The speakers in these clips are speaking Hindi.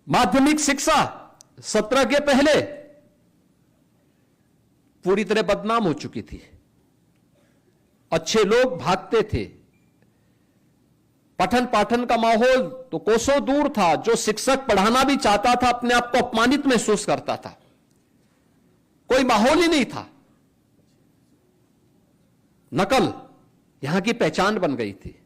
माध्यमिक शिक्षा 17 के पहले पूरी तरह बदनाम हो चुकी थी। अच्छे लोग भागते थे। पठन पाठन का माहौल तो कोसों दूर था। जो शिक्षक पढ़ाना भी चाहता था अपने आप को अपमानित महसूस करता था। कोई माहौल ही नहीं था। नकल यहां की पहचान बन गई थी।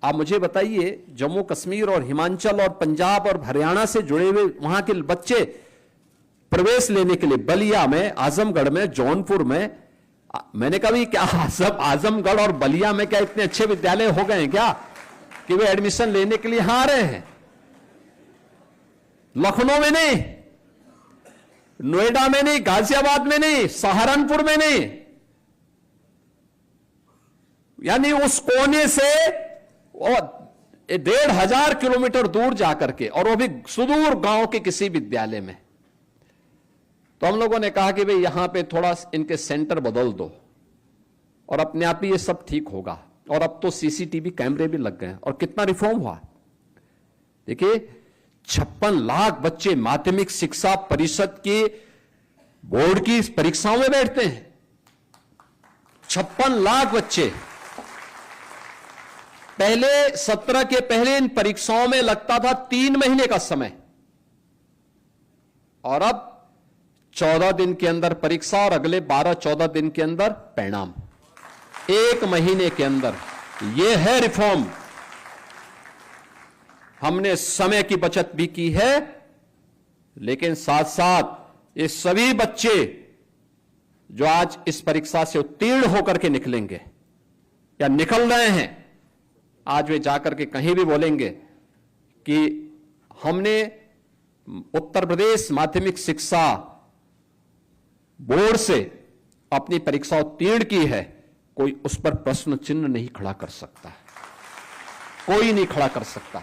आप मुझे बताइए, जम्मू कश्मीर और हिमाचल और पंजाब और हरियाणा से जुड़े हुए वहां के बच्चे प्रवेश लेने के लिए बलिया में, आजमगढ़ में, जौनपुर में, मैंने कहा क्या सब आजमगढ़ और बलिया में क्या इतने अच्छे विद्यालय हो गए हैं क्या कि वे एडमिशन लेने के लिए यहां आ रहे हैं? लखनऊ में नहीं, नोएडा में नहीं, गाजियाबाद में नहीं, सहारनपुर में नहीं, यानी उस कोने से 1500 किलोमीटर दूर जाकर के, और वो भी सुदूर गांव के किसी विद्यालय में। तो हम लोगों ने कहा कि भाई यहां पे थोड़ा इनके सेंटर बदल दो और अपने आप ही ये सब ठीक होगा। और अब तो सीसीटीवी कैमरे भी लग गए हैं। और कितना रिफॉर्म हुआ देखिए, 56 लाख बच्चे माध्यमिक शिक्षा परिषद के बोर्ड की परीक्षाओं में बैठते हैं। 56 लाख बच्चे। पहले 17 के पहले इन परीक्षाओं में लगता था 3 महीने का समय, और अब 14 दिन के अंदर परीक्षा और अगले 12-14 दिन के अंदर परिणाम। 1 महीने के अंदर। यह है रिफॉर्म। हमने समय की बचत भी की है, लेकिन साथ साथ ये सभी बच्चे जो आज इस परीक्षा से उत्तीर्ण होकर के निकलेंगे या निकल रहे हैं, आज वे जाकर के कहीं भी बोलेंगे कि हमने उत्तर प्रदेश माध्यमिक शिक्षा बोर्ड से अपनी परीक्षा उत्तीर्ण की है। कोई उस पर प्रश्न चिन्ह नहीं खड़ा कर सकता, कोई नहीं खड़ा कर सकता।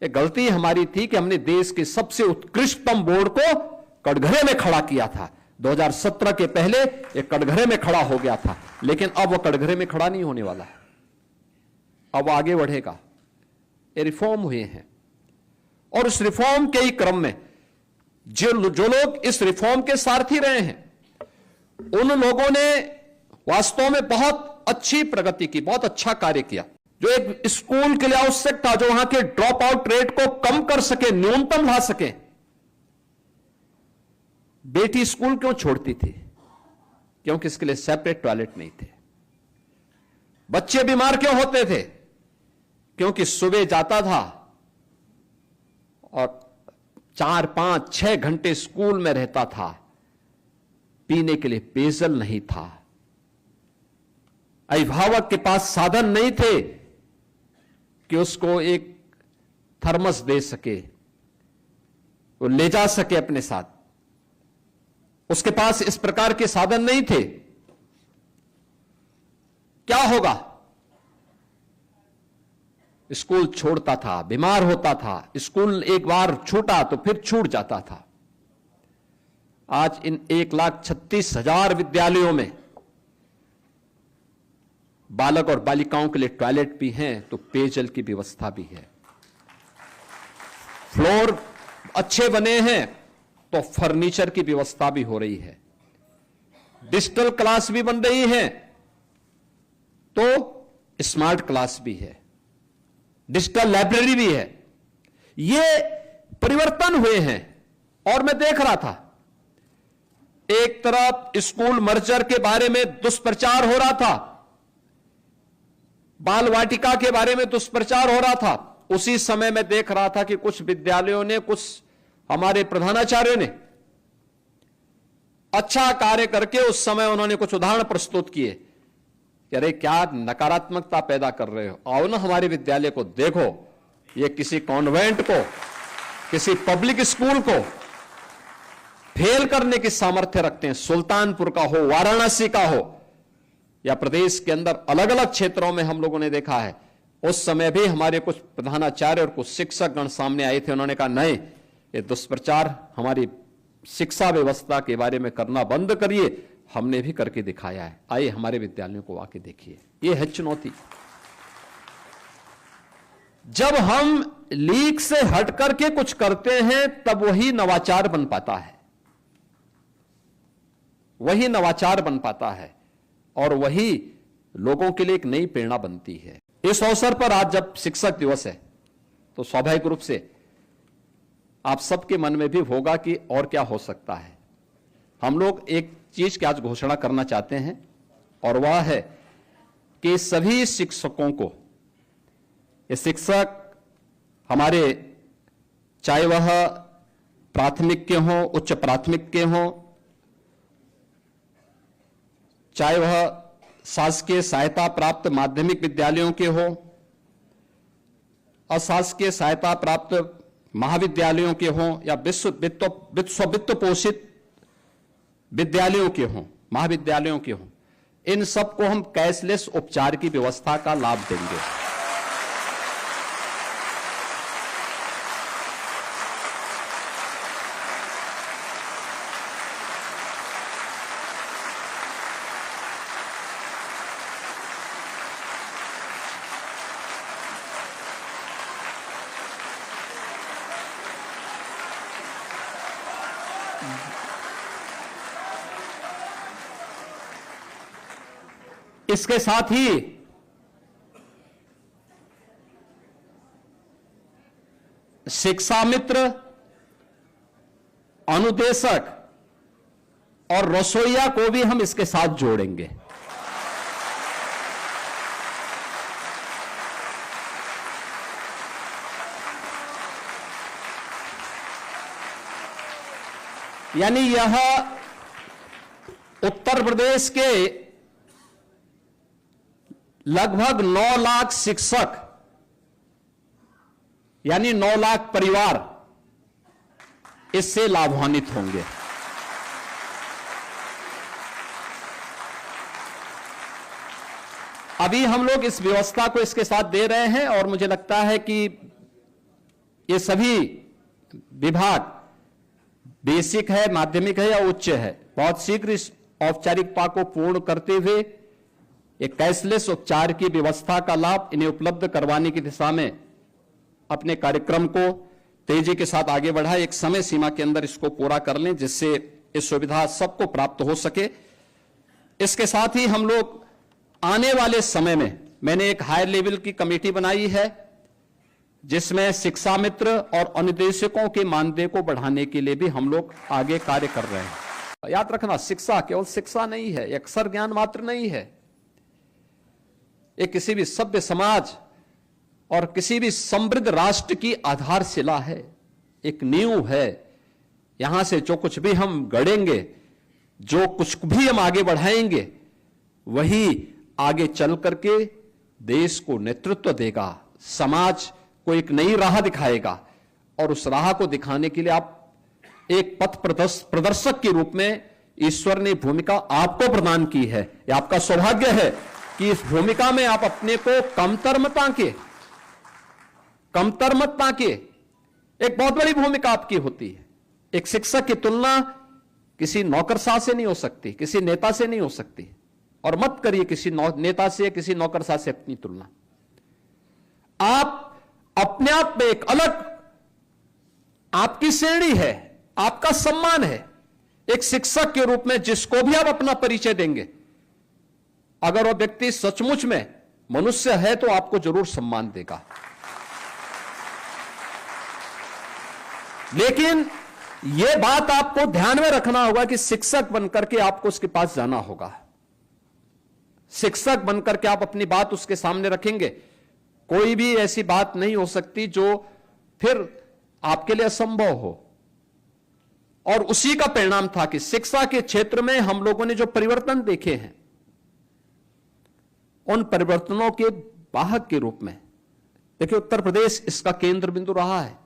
ये गलती हमारी थी कि हमने देश के सबसे उत्कृष्टतम बोर्ड को कटघरे में खड़ा किया था। 2017 के पहले ये कटघरे में खड़ा हो गया था, लेकिन अब वो कटघरे में खड़ा नहीं होने वाला है। अब वो आगे बढ़ेगा। ये रिफॉर्म हुए हैं, और उस रिफॉर्म के ही क्रम में जो लोग इस रिफॉर्म के सारथी रहे हैं, उन लोगों ने वास्तव में बहुत अच्छी प्रगति की, बहुत अच्छा कार्य किया। जो एक स्कूल के लिए आवश्यक था, जो वहां के ड्रॉप आउट रेट को कम कर सके, न्यूनतम ला सके। बेटी स्कूल क्यों छोड़ती थी? क्योंकि इसके लिए सेपरेट टॉयलेट नहीं थे। बच्चे बीमार क्यों होते थे? क्योंकि सुबह जाता था और 4, 5, 6 घंटे स्कूल में रहता था। पीने के लिए पेयजल नहीं था। अभिभावक के पास साधन नहीं थे कि उसको एक थर्मस दे सके, वो ले जा सके अपने साथ। उसके पास इस प्रकार के साधन नहीं थे। क्या होगा? स्कूल छोड़ता था, बीमार होता था। स्कूल एक बार छूटा तो फिर छूट जाता था। आज इन 1,36,000 विद्यालयों में बालक और बालिकाओं के लिए टॉयलेट भी हैं, तो पेयजल की व्यवस्था भी है। फ्लोर अच्छे बने हैं तो फर्नीचर की व्यवस्था भी हो रही है। डिजिटल क्लास भी बन रही है तो स्मार्ट क्लास भी है। डिजिटल लाइब्रेरी भी है। ये परिवर्तन हुए हैं। और मैं देख रहा था, एक तरफ स्कूल मर्जर के बारे में दुष्प्रचार हो रहा था, बाल वाटिका के बारे में दुष्प्रचार हो रहा था। उसी समय मैं देख रहा था कि कुछ विद्यालयों ने, कुछ हमारे प्रधानाचार्यों ने अच्छा कार्य करके उस समय उन्होंने कुछ उदाहरण प्रस्तुत किए कि अरे क्या नकारात्मकता पैदा कर रहे हो, आओ ना हमारे विद्यालय को देखो। ये किसी कॉन्वेंट को, किसी पब्लिक स्कूल को फेल करने की सामर्थ्य रखते हैं। सुल्तानपुर का हो, वाराणसी का हो, या प्रदेश के अंदर अलग अलग क्षेत्रों में हम लोगों ने देखा है। उस समय भी हमारे कुछ प्रधानाचार्य और कुछ शिक्षक गण सामने आए थे। उन्होंने कहा नहीं, ये दुष्प्रचार हमारी शिक्षा व्यवस्था के बारे में करना बंद करिए। हमने भी करके दिखाया है। आइए हमारे विद्यालयों को आके देखिए। ये है चुनौती। जब हम लीक से हट करके कुछ करते हैं तब वही नवाचार बन पाता है, वही नवाचार बन पाता है और वही लोगों के लिए एक नई प्रेरणा बनती है। इस अवसर पर आज जब शिक्षक दिवस है तो स्वाभाविक रूप से आप सबके मन में भी होगा कि और क्या हो सकता है। हम लोग एक चीज की आज घोषणा करना चाहते हैं और वह है कि सभी शिक्षकों को, ये शिक्षक हमारे चाहे वह प्राथमिक के हों, उच्च प्राथमिक के हों, चाहे वह शासकीय सहायता प्राप्त माध्यमिक विद्यालयों के हों, अशासकीय सहायता प्राप्त महाविद्यालयों के हों या वित्त पोषित विद्यालयों के हों, महाविद्यालयों के हों, इन सबको हम कैशलेस उपचार की व्यवस्था का लाभ देंगे। इसके साथ ही शिक्षा मित्र, अनुदेशक और रसोइया को भी हम इसके साथ जोड़ेंगे। यानी यह उत्तर प्रदेश के लगभग 9 लाख शिक्षक यानी 9 लाख परिवार इससे लाभान्वित होंगे। अभी हम लोग इस व्यवस्था को इसके साथ दे रहे हैं और मुझे लगता है कि ये सभी विभाग, बेसिक है, माध्यमिक है या उच्च है, बहुत शीघ्र इस औपचारिकता को पूर्ण करते हुए एक कैशलेस उपचार की व्यवस्था का लाभ इन्हें उपलब्ध करवाने की दिशा में अपने कार्यक्रम को तेजी के साथ आगे बढ़ाए, एक समय सीमा के अंदर इसको पूरा कर लें जिससे ये सुविधा सबको प्राप्त हो सके। इसके साथ ही हम लोग आने वाले समय में, मैंने एक हायर लेवल की कमेटी बनाई है जिसमें शिक्षा मित्र और अनुदेशकों के मानदेय को बढ़ाने के लिए भी हम लोग आगे कार्य कर रहे हैं। याद रखना, शिक्षा केवल शिक्षा नहीं है, अक्षर ज्ञान मात्र नहीं है, एक किसी भी सभ्य समाज और किसी भी समृद्ध राष्ट्र की आधारशिला है, एक नींव है। यहां से जो कुछ भी हम गढ़ेंगे, जो कुछ भी हम आगे बढ़ाएंगे, वही आगे चल करके देश को नेतृत्व देगा, समाज को एक नई राह दिखाएगा और उस राह को दिखाने के लिए आप एक पथ प्रदर्शक के रूप में ईश्वर ने भूमिका आपको प्रदान की है। यह आपका सौभाग्य है कि इस भूमिका में आप अपने को कमतर मत आंके, एक बहुत बड़ी भूमिका आपकी होती है। एक शिक्षक की तुलना किसी नौकरशाह से नहीं हो सकती, किसी नेता से नहीं हो सकती, और मत करिए किसी नेता से, किसी नौकरशाह से अपनी तुलना। आप अपने आप में एक अलग आपकी श्रेणी है, आपका सम्मान है। एक शिक्षक के रूप में जिसको भी आप अपना परिचय देंगे, अगर वह व्यक्ति सचमुच में मनुष्य है तो आपको जरूर सम्मान देगा। लेकिन यह बात आपको ध्यान में रखना होगा कि शिक्षक बनकर के आपको उसके पास जाना होगा। शिक्षक बनकर के आप अपनी बात उसके सामने रखेंगे, कोई भी ऐसी बात नहीं हो सकती जो फिर आपके लिए असंभव हो। और उसी का परिणाम था कि शिक्षा के क्षेत्र में हम लोगों ने जो परिवर्तन देखे हैं, उन परिवर्तनों के वाहक के रूप में देखिए उत्तर प्रदेश इसका केंद्र बिंदु रहा है।